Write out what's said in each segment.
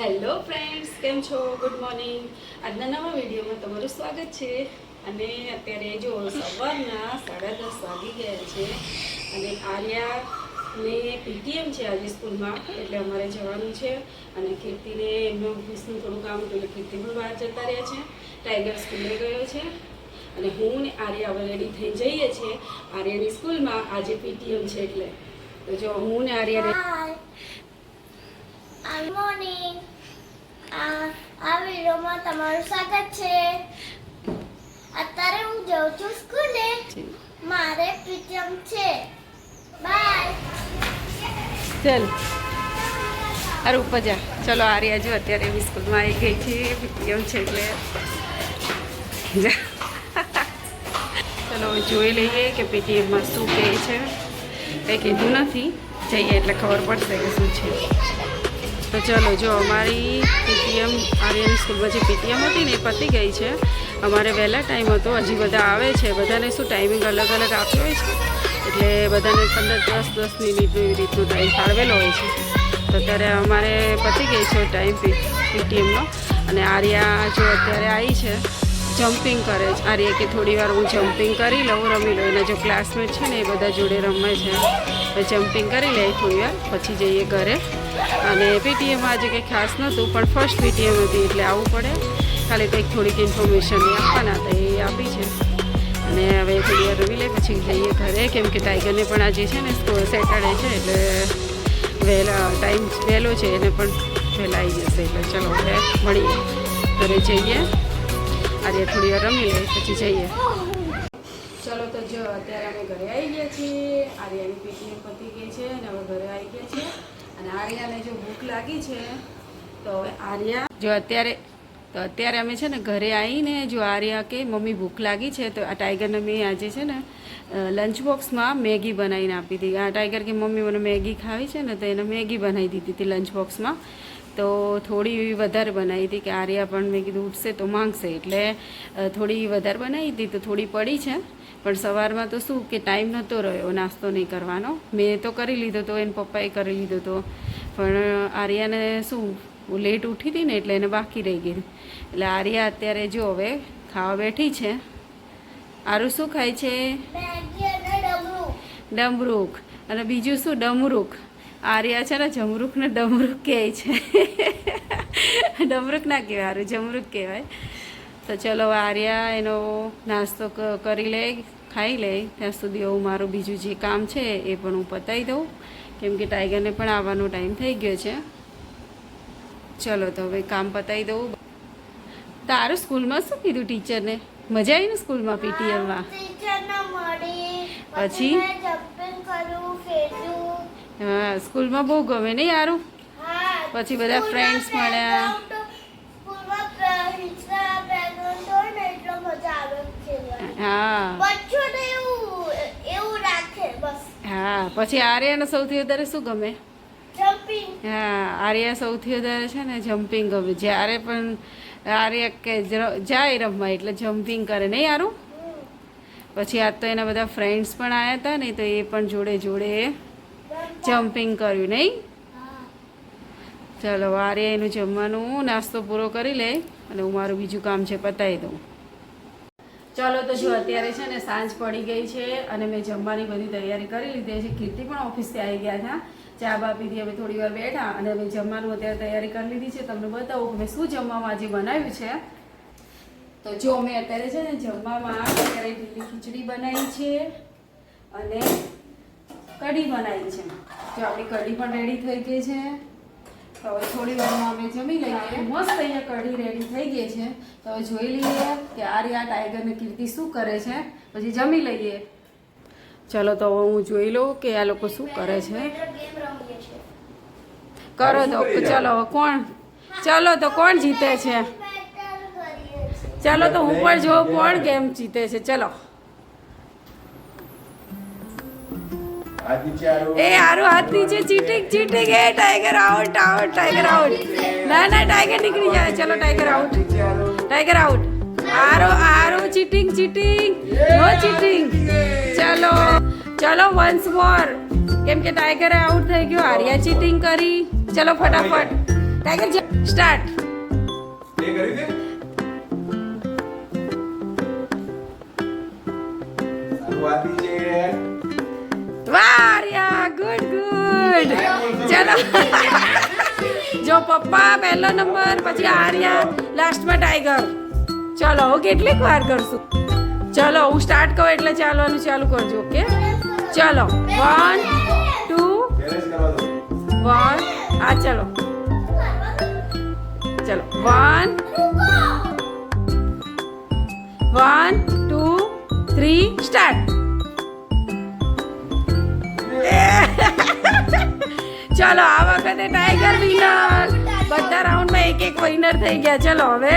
Hello friends, કેમ છો? Good morning. આજના નવા વિડીયોમાં તમારું સ્વાગત છે. અને અત્યારે જો સવારના 10:30 વાગી ગયા છે અને આર્યાને પીટીએમ છે આજે સ્કૂલમાં, એટલે અમારે જવાનું છે. અને કીર્તિને એમનું ઓફિસનું થોડું કામ હતું એટલે કીર્તિ પણ બહાર જતા રહ્યા છે. ટાઈગર સ્કૂલે ગયો છે અને હું ને આર્યા હવે રેડી થઈ જઈએ છીએ આર્યાની સ્કૂલમાં. આજે પીટીએમ છે એટલે તો જો હું ને આર્યા ગુડ મોર્નિંગ. આ વિડીયોમાં તમારું સ્વાગત છે. અત્યારે હું જાઉં છું સ્કૂલે. મારે પીટીએમ છે. બાય. ચલ અરે ઉપર જા. ચલો આર્યા જો અત્યારે એવી સ્કૂલમાં આવી ગઈ છે. પીટીએમ છે એટલે ચલો જોઈ લઈએ કે પીટીએમમાં શું કહે છે. કંઈ કીધું નથી, જઈએ એટલે ખબર પડશે કે શું છે. તો ચલો જો અમારી પીટીએમ આર્યાની સ્કૂલમાં જે પીટીએમ હતી ને એ પતી ગઈ છે. અમારે વહેલા ટાઈમ હતો, હજી બધા આવે છે. બધાને શું ટાઈમિંગ અલગ અલગ આપ્યો હોય છે એટલે બધાને 15-10 મિનિટનો એવી રીતનો ટાઈમ ફાળવેલો હોય છે. તો અત્યારે અમારે પતી ગઈ છે ટાઈમ પીટીએમનો. અને આર્યા જો અત્યારે આવી છે, જમ્પિંગ કરે છે. આર્યા કે થોડી વાર હું જમ્પિંગ કરી લઉં, રમી લઉં. એના જો ક્લાસમેટ છે ને એ બધા જોડે રમે છે. તો જમ્પિંગ કરી લે થોડી વાર, પછી જઈએ ઘરે. અને પીટીએમ આજે કંઈ ખાસ નહોતું, પણ ફર્સ્ટ પીટીએમ હતી એટલે આવવું પડે. ખાલી કંઈક થોડીક ઇન્ફોર્મેશન આપવાના હતા, એ આપી છે. અને હવે થોડી વાર રમી લે પછી જઈએ ઘરે, કેમ કે ટાઈગરને પણ આજે છે ને સેટરડે છે એટલે ટાઈમ વહેલો છે, એને પણ વહેલા આવી જશે. એટલે ચલો હવે મળીએ, ઘરે જઈએ. આજે થોડી વાર રમી લે પછી જઈએ. ચલો તો જો અત્યારે અમે ઘરે આવી ગયા છીએ. આર્યાની પીટીએમ પતી ગઈ છે અને હવે ઘરે આવી ગયા છીએ. અને આર્યાને જો ભૂખ લાગી છે તો હવે આર્યા જો અત્યારે અમે છે ને ઘરે આવીને જો આર્યા કે મમ્મી ભૂખ લાગી છે, તો આ ટાઈગરને મેં આજે છે ને લંચ બોક્સમાં મેગી બનાવીને આપી હતી. આ ટાઈગર કે મમ્મી મને મેગી ખાવી છે ને, તો એને મેગી બનાવી દીધી હતી લંચ બોક્સમાં. તો થોડી વધારે બનાવી હતી કે આર્યા પણ મેં કીધું ઉઠશે તો માંગશે, એટલે થોડી વધારે બનાવી હતી. તો થોડી પડી છે, પણ સવારમાં તો શું કે ટાઈમ નહોતો રહ્યો નાસ્તો નહીં કરવાનો. મેં તો કરી લીધો હતો, એને પપ્પાએ કરી લીધો હતો, પણ આર્યાને શું લેટ ઉઠી હતી ને એટલે એને બાકી રહી ગઈ. એટલે આર્યા અત્યારે જો હવે ખાવા બેઠી છે. આરું શું ખાય છે? ડમરૂક. અને બીજું શું? ડમરૂક. આર્યા છે ને જમરૂક ને ડમરૂક કહે છે. ડમરૂક ના કહેવાય, આરું જમરૂક કહેવાય. તો ચલો આર્યા એનો નાસ્તો કરી લે, ખાઈ લે. ત્યાં સુધી હું મારું બીજું જે કામ છે એ પણ હું પતાવી દઉં, કેમ કે ટાઈગરને પણ આવવાનો ટાઈમ થઈ ગયો છે. ચલો તો હવે કામ પતાવી દઉં. તારું સ્કૂલમાં શું કીધું ટીચરને? મજા આવી ને સ્કૂલમાં પીટીએમમાં? પછી હા, સ્કૂલમાં બહુ ગમે નહીં યારું? પછી બધા ફ્રેન્ડ્સ મળ્યા. હા હા, પછી આર્યાને સૌથી વધારે શું ગમે? હા, આર્યા સૌથી વધારે છે ને જમ્પિંગ ગમે. જ્યારે પણ આર્યા કે જાય રમવા એટલે જમ્પિંગ કરે નહીં યારું? પછી આજ તો એના બધા ફ્રેન્ડ્સ પણ આવ્યા હતા ને, તો એ પણ જોડે જોડે જમ્પિંગ કર્યું નહીં? ચલો આર્યા એનું જમવાનું નાસ્તો પૂરો કરી લે અને હું મારું બીજું કામ છે પતાવી દઉં. ચલો તો જો અત્યારે છે ને સાંજ પડી ગઈ છે અને મેં જમવાની બધી તૈયારી કરી લીધી છે. કીર્તિ પણ ઓફિસથી આવી ગયા હતા, ચા બા પીધી, અમે થોડી વાર બેઠા અને મેં જમવાનું અત્યારે તૈયારી કરી લીધી છે. તમને બતાવું કે મેં શું જમવામાં આજે બનાવ્યું છે. તો જો મેં અત્યારે છે ને જમવામાં અત્યારે ઢીલી ખીચડી બનાવી છે અને કઢી બનાવી છે. જો આપણી કઢી પણ રેડી થઈ ગઈ છે. તો હવે થોડી વારમાં અમે જમી લઈએ. મસ્ત અહીંયા કઢી રેડી થઈ ગઈ છે. તો હવે જોઈ લઈએ કે આર્યા ટાઈગર ને કીર્તિ શું કરે છે, પછી જમી લઈએ. ચલો તો હું જોઈ લઉં કે આ લોકો શું કરે છે. કરો તો ચલો તો કોણ જીતે છે? ચલો તો હું પણ જોઉં કોણ ગેમ જીતે છે. ચલો એ હારું હાથ નીચે. Cheating cheating. એ tiger out out. Tiger out. ના ના, ટાઈગર નીકળી જાય. ચલો ટાઈગર આઉટ. Tiger out. આરો ચીટિંગ ચીટિંગ. No cheating. ચલો વન્સ મોર, કેમ કે ટાઈગર આઉટ થઈ ગયો. આર્યા ચીટિંગ કરી. ચલો ફટાફટ. Tiger start. પ્લે કરી દે. શરૂઆતી છે. વાહ આર્યા, ગુડ ગુડ. ચલો જો પપ્પા પહેલો નંબર, પછી આર્યા, લાસ્ટમાં ટાઈગર. ચલો હું કેટલીક વાર કરશું. ચલો હું સ્ટાર્ટ કહું એટલે ચાલવાનું ચાલુ કરજો. ઓકે ચલો 1 2 બેલેન્સ કરવા દો. 1 આ ચલો ચલો 1 2 3 સ્ટાર્ટ. ચલો આ વખતે ટાઈગર વિનર. બધા રાઉન્ડમાં એક એક વિનર થઈ ગયા. ચલો હવે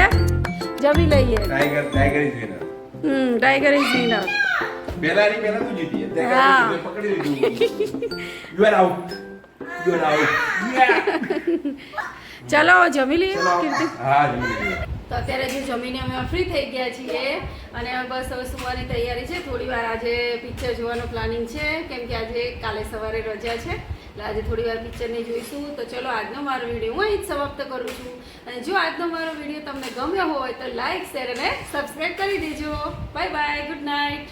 જમી લઈએ. Tiger is winner. Tiger is winner. પહેલા તું જીતી. હા. પકડી લીધું. You are out. You are out. ચલો જમી લઈએ કીર્તિ. હા જમી લીધું. તો અત્યારે જે જમીને અમે ફ્રી થઈ ગયા છીએ અને બસ હવે સુવાની તૈયારી છે. થોડી વાર આજે પિક્ચર જોવાનો પ્લાનિંગ છે, કેમ કે આજે કાલે સવારે રજા છે, એટલે આજે થોડી વાર પિક્ચરને જોઈશું. તો ચલો આજનો મારો વિડીયો હું અહીં જ સમાપ્ત કરું છું. અને જો આજનો મારો વિડીયો તમને ગમ્યો હોય તો લાઈક શેર અને સબસ્ક્રાઈબ કરી દેજો. Bye bye, good night.